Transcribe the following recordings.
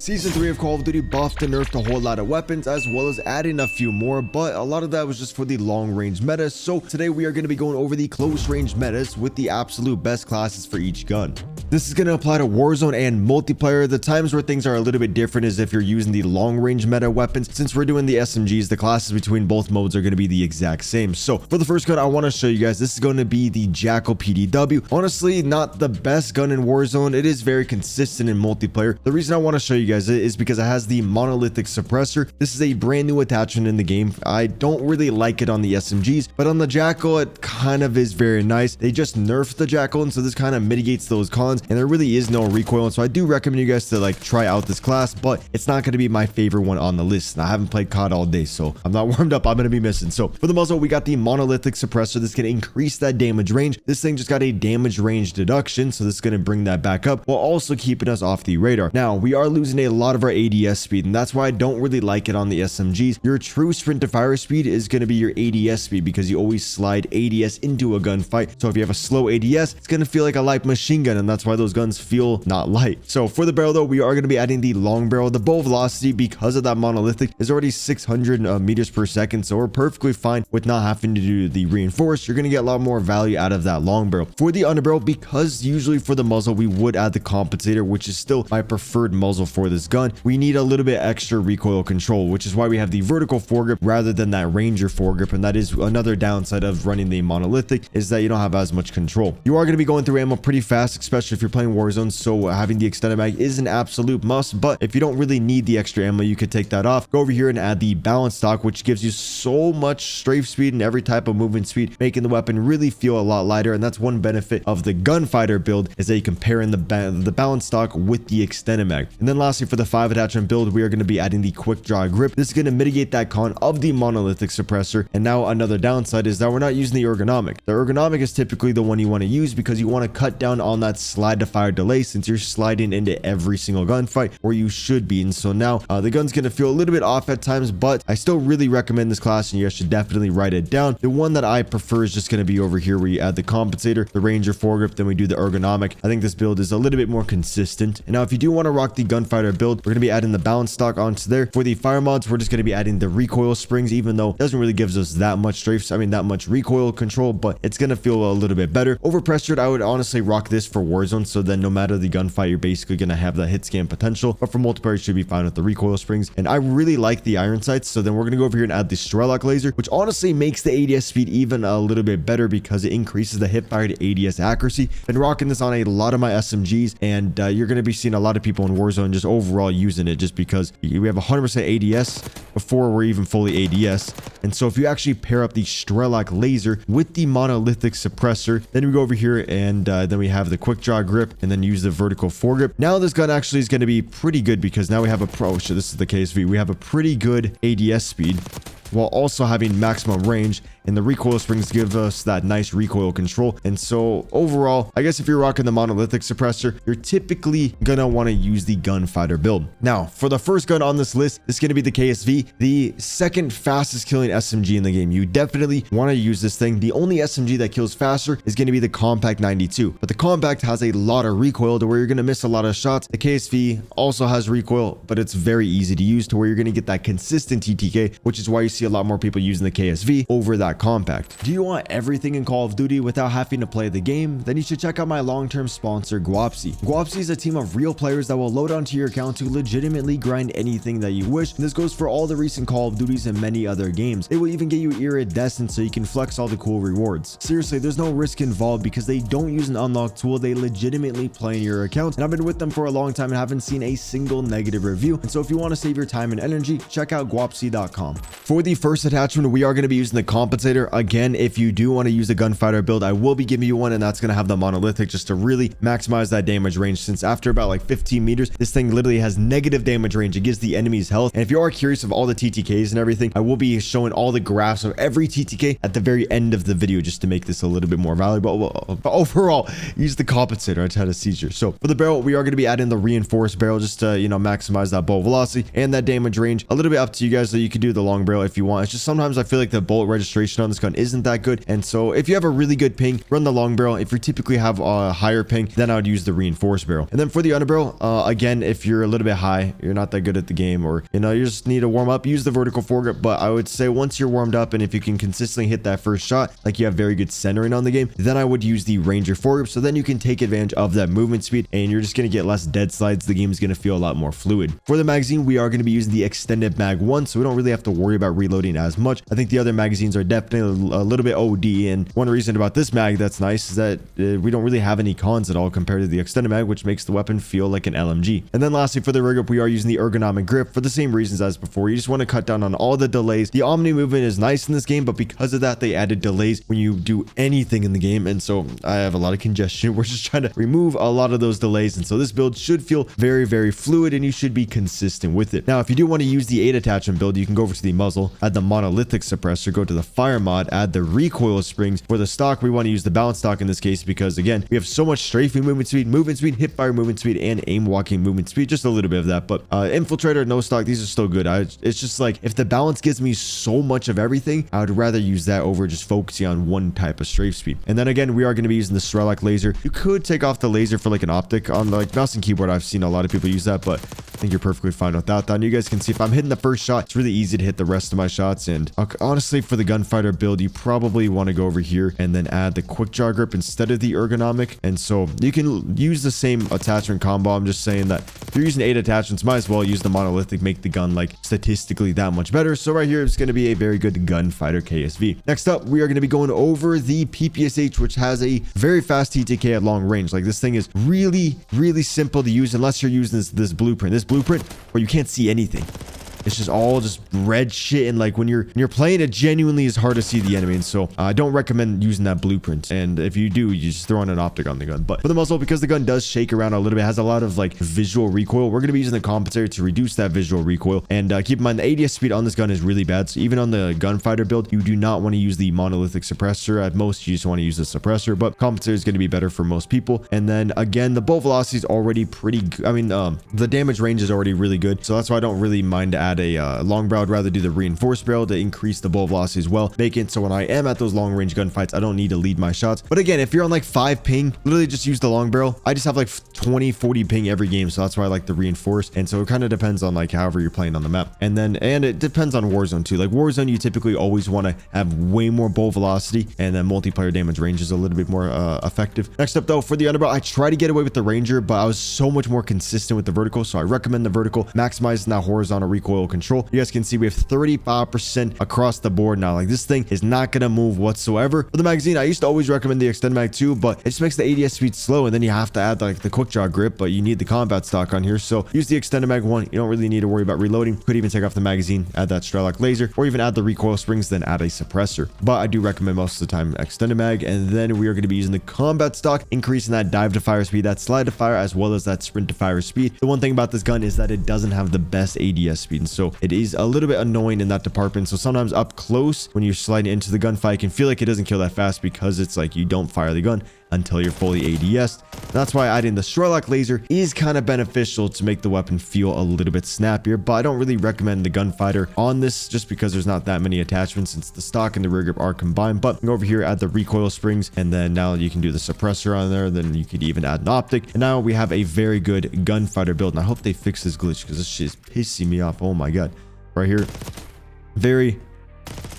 Season 3 of Call of Duty buffed and nerfed a whole lot of weapons as well as adding a few more, but a lot of that was just for the long range meta. So today we are going to be going over the close range metas with the absolute best classes for each gun. This is going to apply to Warzone and multiplayer. The times where things are a little bit different is if you're using the long range meta weapons. Since we're doing the SMGs, the classes between both modes are going to be the exact same. So for the first gun I want to show you guys, this is going to be the Jackal PDW. Honestly, not the best gun in Warzone. It is very consistent in multiplayer. The reason I want to show you guys it is because it has the Monolithic Suppressor. This is a brand new attachment in the game. I don't really like it on the SMGs, but on the Jackal it kind of is very nice. They just nerfed the Jackal, and so this kind of mitigates those cons, and there really is no recoil. And so I do recommend you guys to like try out this class, but it's not going to be my favorite one on the list. I haven't played COD all day, so I'm not warmed up. I'm going to be missing. So for the muzzle, we got the Monolithic Suppressor. This can increase that damage range. This thing just got a damage range deduction, so this is going to bring that back up while also keeping us off the radar. Now we are losing a lot of our ADS speed, and that's why I don't really like it on the SMGs. Your true sprint to fire speed is going to be your ADS speed, because you always slide ADS into a gunfight. So if you have a slow ADS, it's going to feel like a light machine gun, and that's why those guns feel not light. So for the barrel though, we are going to be adding the long barrel. The bow velocity, because of that Monolithic, is already 600 meters per second, so we're perfectly fine with not having to do the reinforce. You're going to get a lot more value out of that long barrel. For the underbarrel, because usually for the muzzle we would add the compensator, which is still my preferred muzzle for this gun, we need a little bit extra recoil control, which is why we have the vertical foregrip rather than that ranger foregrip. And that is another downside of running the Monolithic, is that you don't have as much control. You are going to be going through ammo pretty fast, especially if you're playing Warzone, so having the extended mag is an absolute must. But if you don't really need the extra ammo, you could take that off. Go over here and add the balance stock, which gives you so much strafe speed and every type of movement speed, making the weapon really feel a lot lighter. And that's one benefit of the gunfighter build, is that you can pair in the balance stock with the extended mag. And then lastly, for the 5 attachment build, we are going to be adding the quick draw grip. This is going to mitigate that con of the Monolithic Suppressor. And now another downside is that we're not using the ergonomic. The ergonomic is typically the one you want to use because you want to cut down on that slide to fire delay, since you're sliding into every single gunfight, where you should be. And so now the gun's going to feel a little bit off at times, but I still really recommend this class, and you guys should definitely write it down. The one that I prefer is just going to be over here where you add the compensator, the ranger foregrip, then we do the ergonomic. I think this build is a little bit more consistent. And now if you do want to rock the gunfighter build, we're going to be adding the balance stock onto there. For the fire mods, we're just going to be adding the recoil springs, even though it doesn't really give us that much strafe, that much recoil control, but it's going to feel a little bit better. Over pressured, I would honestly rock this for Warzone, so then no matter the gunfight, you're basically going to have that hit scan potential. But for multiplayer, you should be fine with the recoil springs. And I really like the iron sights, so then we're going to go over here and add the Strelok laser, which honestly makes the ADS speed even a little bit better because it increases the hip fire to ADS accuracy. Been rocking this on a lot of my SMGs, and you're going to be seeing a lot of people in Warzone just overall using it, just because we have 100% ADS before we're even fully ADS. And so if you actually pair up the Strelok laser with the Monolithic Suppressor, then we go over here and then we have the quick draw grip, and then use the vertical foregrip. Now this gun actually is going to be pretty good, because now we have this is the KSV. We have a pretty good ADS speed while also having maximum range, and the recoil springs give us that nice recoil control. And so overall, I guess if you're rocking the Monolithic Suppressor, you're typically gonna want to use the gunfighter build. Now for the first gun on this list, this is going to be the KSV, the second fastest killing SMG in the game. You definitely want to use this thing. The only SMG that kills faster is going to be the KOMPAKT 92, but the KOMPAKT has a lot of recoil to where you're going to miss a lot of shots. The KSV also has recoil, but it's very easy to use to where you're going to get that consistent TTK, which is why you see a lot more people using the KSV over that KOMPAKT. Do you want everything in Call of Duty without having to play the game? Then you should check out my long-term sponsor, Guapsi. Guapsi is a team of real players that will load onto your account to legitimately grind anything that you wish. And this goes for all the recent Call of Duties and many other games. They will even get you iridescent so you can flex all the cool rewards. Seriously, there's no risk involved because they don't use an unlock tool. They legitimately play in your account. And I've been with them for a long time and haven't seen a single negative review. And so if you want to save your time and energy, check out guapsi.com. For the first attachment, we are going to be using the compensator. Again, if you do want to use the gunfighter build, I will be giving you one, and that's going to have the Monolithic just to really maximize that damage range, since after about like 15 meters, this thing literally has negative damage range. It gives the enemy's health. And if you are curious of all the TTKs and everything, I will be showing all the graphs of every TTK at the very end of the video, just to make this a little bit more valuable. But overall, use the compensator. I just had a seizure. So for the barrel, we are going to be adding the reinforced barrel just to, maximize that bow velocity and that damage range. A little bit up to you guys, so you could do the long barrel if if you want. It's just sometimes I feel like the bullet registration on this gun isn't that good. And so if you have a really good ping, run the long barrel. If you typically have a higher ping, then I would use the reinforced barrel. And then for the underbarrel, again, if you're a little bit high, you're not that good at the game, or you just need to warm up, use the vertical foregrip. But I would say once you're warmed up and if you can consistently hit that first shot, like you have very good centering on the game, then I would use the Ranger foregrip. So then you can take advantage of that movement speed and you're just going to get less dead slides. The game is going to feel a lot more fluid. For the magazine, we are going to be using the extended mag 1, so we don't really have to worry about reloading as much. I think the other magazines are definitely a little bit OD, and one reason about this mag that's nice is that we don't really have any cons at all compared to the extended mag, which makes the weapon feel like an LMG. And then lastly, for the rig grip, we are using the ergonomic grip for the same reasons as before. You just want to cut down on all the delays. The omni movement is nice in this game, but because of that, they added delays when you do anything in the game, and so I have a lot of congestion. We're just trying to remove a lot of those delays, and so this build should feel very, very fluid, and you should be consistent with it. Now, if you do want to use the 8 attachment build, you can go over to the muzzle, add the monolithic suppressor, go to the fire mod, add the recoil springs. For the stock, we want to use the balance stock in this case because, again, we have so much strafing movement speed, hip fire movement speed, and aim walking movement speed. Just a little bit of that, but infiltrator, no stock, these are still good. It's just like if the balance gives me so much of everything, I would rather use that over just focusing on one type of strafe speed. And then again, we are going to be using the Strelak laser. You could take off the laser for like an optic on like mouse and keyboard. I've seen a lot of people use that, but I think you're perfectly fine without that. And you guys can see if I'm hitting the first shot, it's really easy to hit the rest of my shots. And honestly, for the gunfighter build, you probably want to go over here and then add the quick draw grip instead of the ergonomic. And so you can use the same attachment combo. I'm just saying that if you're using 8 attachments, might as well use the monolithic, make the gun like statistically that much better. So right here, it's going to be a very good gunfighter KSV. Next up, we are going to be going over the PPSH, which has a very fast TTK at long range. Like this thing is really, really simple to use unless you're using this blueprint. This blueprint where you can't see anything. It's just all just red shit, and like when you're playing, it genuinely is hard to see the enemy, and so I don't recommend using that blueprint. And if you do, you just throw on an optic on the gun. But for the muzzle, because the gun does shake around a little bit, has a lot of like visual recoil, we're going to be using the compensator to reduce that visual recoil. And keep in mind, the ADS speed on this gun is really bad, so even on the gunfighter build, you do not want to use the monolithic suppressor. At most, you just want to use the suppressor, but compensator is going to be better for most people. And then again, the bolt velocity is already pretty good. I mean, the damage range is already really good, so that's why I don't really mind to add a long barrel. I'd rather do the reinforced barrel to increase the bolt velocity as well, make it so when I am at those long range gunfights, I don't need to lead my shots. But again, if you're on like 5 ping, literally just use the long barrel. I just have like 20-40 ping every game, so that's why I like the reinforced. And so it kind of depends on like however you're playing on the map. And it depends on Warzone too. Like Warzone, you typically always want to have way more bolt velocity, and then multiplayer damage range is a little bit more effective. Next up though, for the underbarrel, I try to get away with the Ranger, but I was so much more consistent with the vertical, so I recommend the vertical, maximizing that horizontal recoil control. You guys can see we have 35% across the board now. Like this thing is not going to move whatsoever. For the magazine, I used to always recommend the extended mag too, but it just makes the ADS speed slow, and then you have to add like the quick draw grip, but you need the combat stock on here. So use the extended mag 1. You don't really need to worry about reloading. Could even take off the magazine, add that Strelak laser, or even add the recoil springs, then add a suppressor. But I do recommend most of the time extended mag. And then we are going to be using the combat stock, increasing that dive to fire speed, that slide to fire, as well as that sprint to fire speed. The one thing about this gun is that it doesn't have the best ADS speed, and so it is a little bit annoying in that department. So sometimes up close when you're sliding into the gunfight, it can feel like it doesn't kill that fast because it's like you don't fire the gun until you're fully ADS'd. That's why adding the Strelak laser is kind of beneficial to make the weapon feel a little bit snappier, but I don't really recommend the gunfighter on this just because there's not that many attachments since the stock and the rear grip are combined. But over here, add the recoil springs, and then now you can do the suppressor on there. Then you could even add an optic, and now we have a very good gunfighter build. And I hope they fix this glitch because this shit is pissing me off. Oh my god. Right here,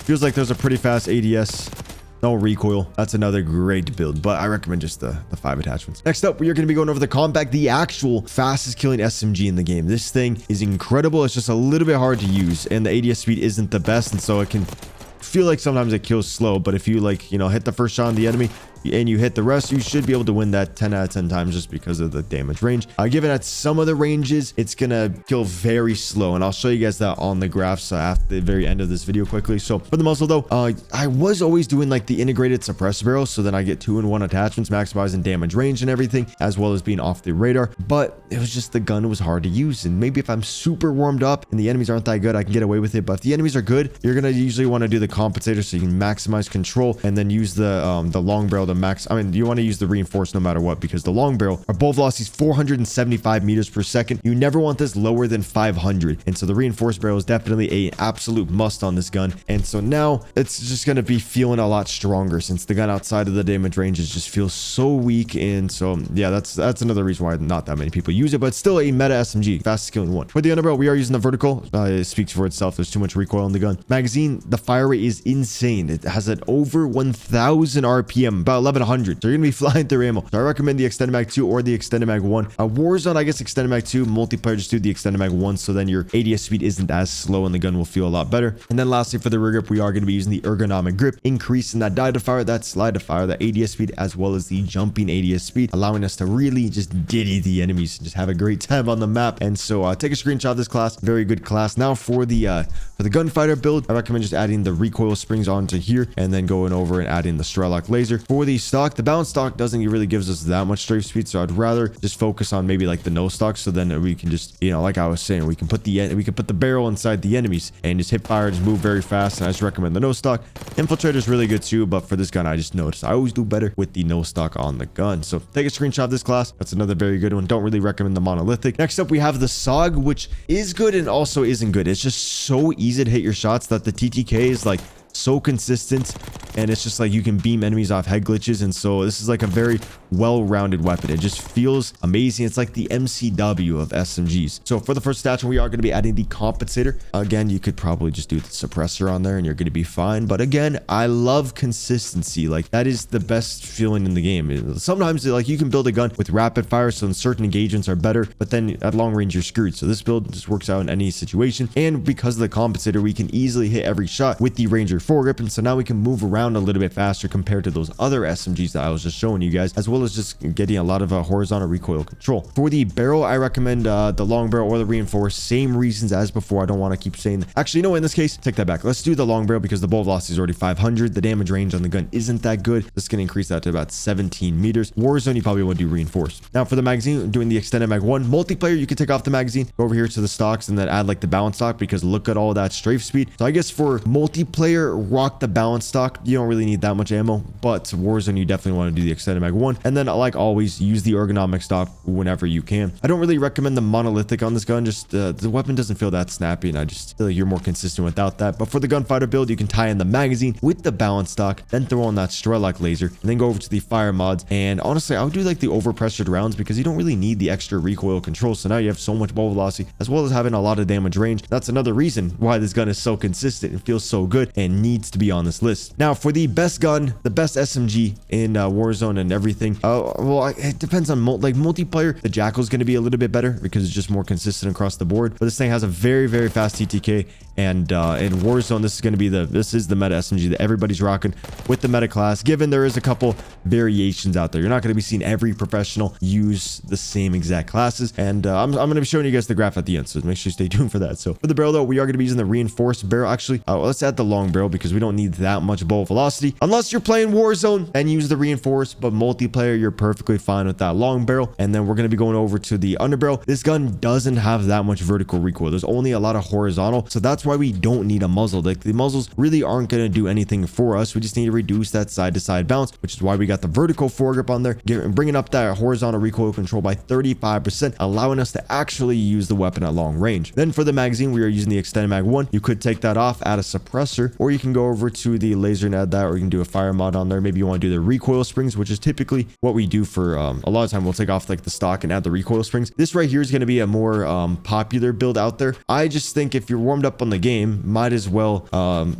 feels like there's a pretty fast ADS. No recoil. That's another great build, but I recommend just the 5 attachments. Next up, we are going to be going over the KOMPAKT, the actual fastest killing SMG in the game. This thing is incredible. It's just a little bit hard to use, and the ADS speed isn't the best, and so it can feel like sometimes it kills slow. But if you like, hit the first shot on the enemy and you hit the rest, you should be able to win that 10 out of 10 times just because of the damage range. Given at some of the ranges, it's gonna kill very slow, and I'll show you guys that on the graphs at the very end of this video quickly. So for the muzzle though, I was always doing like the integrated suppressor barrel, so then I get 2-in-1 attachments, maximizing damage range and everything, as well as being off the radar. But it was just the gun was hard to use, and maybe if I'm super warmed up and the enemies aren't that good, I can get away with it. But if the enemies are good, you're gonna usually want to do the compensator so you can maximize control, and then use the long barrel the max. I mean, you want to use the reinforced no matter what, because the long barrel, our bullet velocity is 475 meters per second. You never want this lower than 500. And so the reinforced barrel is definitely an absolute must on this gun. And so now it's just going to be feeling a lot stronger since the gun outside of the damage range just feels so weak. And so, yeah, that's another reason why not that many people use it, but still a meta SMG, fastest killing one. For the underbarrel, we are using the vertical. It speaks for itself. There's too much recoil on the gun. Magazine, the fire rate is insane. It has an over 1000 RPM, about 1100. So you're gonna be flying through ammo. So I recommend the extended mag 2 or the extended mag 1. Warzone, I guess extended mag 2. Multiplayer, just do the extended mag 1, so then your ADS speed isn't as slow and the gun will feel a lot better. And then lastly, for the rear grip, we are going to be using the ergonomic grip, increasing that die to fire, that slide to fire, that ADS speed, as well as the jumping ADS speed, allowing us to really just diddy the enemies and just have a great time on the map. And so take a screenshot of this class. Very good class. Now for the gunfighter build, I recommend just adding the recoil springs onto here and then going over and adding the Strelok laser. For the stock, the balance stock doesn't really gives us that much strafe speed, so I'd rather just focus on maybe like the no stock, so then we can just, you know, like I was saying, we can put the barrel inside the enemies and just hip fire, just move very fast. And I just recommend the no stock. Infiltrator is really good too, but for this gun, I just noticed I always do better with the no stock on the gun. So take a screenshot of this class. That's another very good one. Don't really recommend the Monolithic. Next up, we have the SAUG, which is good and also isn't good. It's just so easy to hit your shots that the TTK is like so consistent, and it's just like you can beam enemies off head glitches. And so this is like a very well-rounded weapon. It just feels amazing. It's like the MCW of SMGs. So for the first attachment, we are going to be adding the compensator. Again, you could probably just do the suppressor on there and you're going to be fine, but again, I love consistency. Like, that is the best feeling in the game. Sometimes like you can build a gun with rapid fire, so certain engagements are better, but then at long range you're screwed. So this build just works out in any situation, and because of the compensator, we can easily hit every shot with the Ranger foregrip, and so now we can move around a little bit faster compared to those other SMGs that I was just showing you guys, as well as just getting a lot of horizontal recoil control. For the barrel, I recommend the long barrel or the reinforced. Same reasons as before. I don't want to keep saying that. Actually, no, in this case, take that back. Let's do the long barrel because the bullet velocity is already 500. The damage range on the gun isn't that good. This is going to increase that to about 17 meters. Warzone, you probably want to do reinforced. Now for the magazine, doing the extended mag 1. Multiplayer, you can take off the magazine, go over here to the stocks, and then add like the balance stock, because look at all that strafe speed. So I guess for multiplayer, rock the balance stock. You don't really need that much ammo, but Warzone, you definitely want to do the extended mag 1. And then, like always, use the ergonomic stock whenever you can. I don't really recommend the Monolithic on this gun. Just the weapon doesn't feel that snappy, and I just feel like you're more consistent without that. But for the gunfighter build, you can tie in the magazine with the balance stock, then throw on that Strelok laser, and then go over to the fire mods. And honestly, I would do like the overpressured rounds, because you don't really need the extra recoil control. So now you have so much bullet velocity, as well as having a lot of damage range. That's another reason why this gun is so consistent and feels so good and needs to be on this list. Now for the best gun, the best SMG in Warzone and everything, well, it depends on multiplayer. The Jackal is going to be a little bit better because it's just more consistent across the board, but this thing has a very, very fast TTK. And in Warzone, this is going to be the meta SMG that everybody's rocking with the meta class, given there is a couple variations out there. You're not going to be seeing every professional use the same exact classes, and I'm going to be showing you guys the graph at the end, so make sure you stay tuned for that. So for the barrel though, we are going to be using the reinforced barrel. Actually, let's add the long barrel because we don't need that much bullet velocity unless you're playing Warzone and use the reinforced, but multiplayer, you're perfectly fine with that long barrel. And then we're going to be going over to the underbarrel. This gun doesn't have that much vertical recoil. There's only a lot of horizontal, so that's why we don't need a muzzle. Like, the muzzles really aren't going to do anything for us. We just need to reduce that side to side bounce, which is why we got the vertical foregrip on there, bringing up that horizontal recoil control by 35%, allowing us to actually use the weapon at long range. Then for the magazine, we are using the extended mag 1. You could take that off, add a suppressor, or you can go over to the laser and add that, or you can do a fire mod on there. Maybe you want to do the recoil springs, which is typically what we do for a lot of time. We'll take off like the stock and add the recoil springs. This right here is going to be a more popular build out there. I just think if you're warmed up on the game, might as well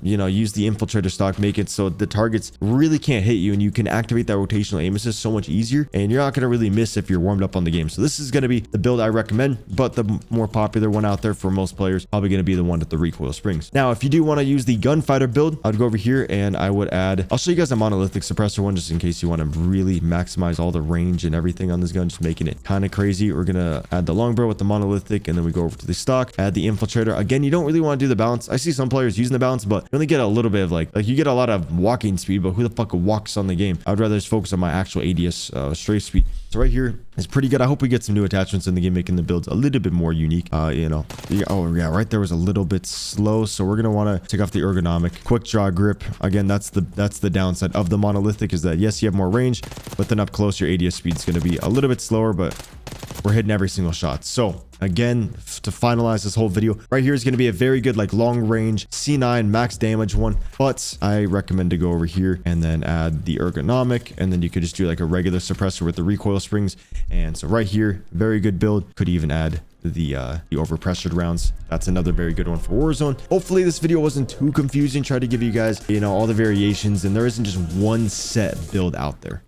use the infiltrator stock, make it so the targets really can't hit you, and you can activate that rotational aim assist so much easier, and you're not going to really miss if you're warmed up on the game. So this is going to be the build I recommend, but the more popular one out there for most players probably going to be the one with the recoil springs. Now if you do want to use the gunfighter build, I'd go over here and I would add, I'll show you guys a monolithic suppressor one just in case you want to really maximize all the range and everything on this gun, just making it kind of crazy. We're gonna add the long barrel with the monolithic, and then we go over to the stock, add the infiltrator. Again, you don't really want to do the balance. I see some players using the balance, but you only get a little bit of like you get a lot of walking speed, but who the fuck walks on the game? I would rather just focus on my actual ADS strafe speed. So right here is pretty good. I hope we get some new attachments in the game, making the builds a little bit more unique. Oh yeah, right there was a little bit slow, so we're gonna want to take off the ergonomic quick draw grip. Again, That's the downside of the Monolithic, is that yes, you have more range, but then up close, your ADS speed is going to be a little bit slower, but we're hitting every single shot. So again, to finalize this whole video, right here is going to be a very good like long range C9 max damage one, but I recommend to go over here and then add the ergonomic, and then you could just do like a regular suppressor with the recoil springs. And so right here, very good build. Could even add the overpressured rounds. That's another very good one for Warzone. Hopefully this video wasn't too confusing. Try to give you guys, you know, all the variations, and there isn't just one set build out there.